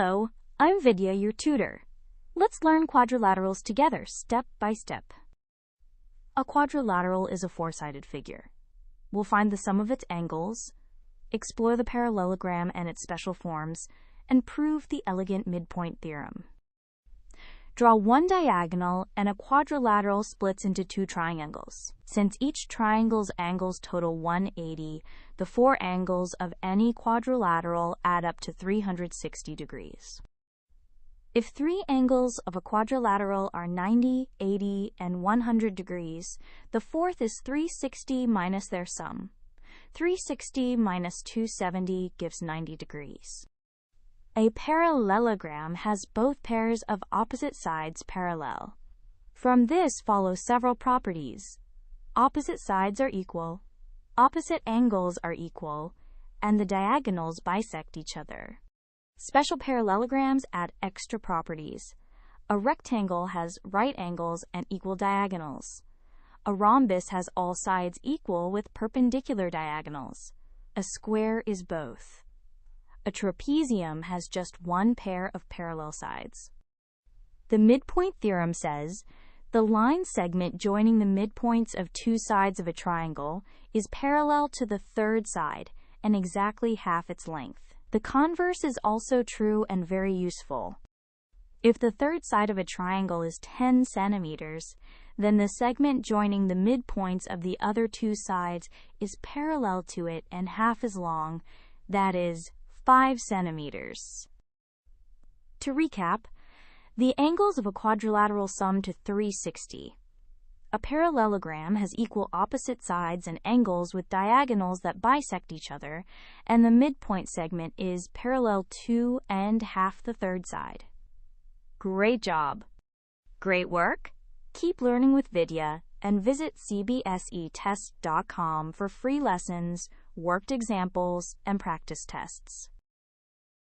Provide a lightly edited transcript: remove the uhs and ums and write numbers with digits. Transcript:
Hello, I'm Vidya, your tutor. Let's learn quadrilaterals together, step by step. A quadrilateral is a four-sided figure. We'll find the sum of its angles, explore the parallelogram and its special forms, and prove the elegant midpoint theorem. Draw one diagonal and a quadrilateral splits into two triangles. Since each triangle's angles total 180, the four angles of any quadrilateral add up to 360 degrees. If three angles of a quadrilateral are 90, 80, and 100 degrees, the fourth is 360 minus their sum. 360 minus 270 gives 90 degrees. A parallelogram has both pairs of opposite sides parallel. From this follow several properties. Opposite sides are equal, opposite angles are equal, and the diagonals bisect each other. Special parallelograms add extra properties. A rectangle has right angles and equal diagonals. A rhombus has all sides equal with perpendicular diagonals. A square is both. A trapezium has just one pair of parallel sides. The midpoint theorem says, the line segment joining the midpoints of two sides of a triangle is parallel to the third side and exactly half its length. The converse is also true and very useful. If the third side of a triangle is 10 centimeters, then the segment joining the midpoints of the other two sides is parallel to it and half as long, that is, 5 centimeters. To recap, the angles of a quadrilateral sum to 360. A parallelogram has equal opposite sides and angles with diagonals that bisect each other, and the midpoint segment is parallel to and half the third side. Great job! Great work! Keep learning with Vidya and visit CBSETest.com for free lessons, worked examples, and practice tests.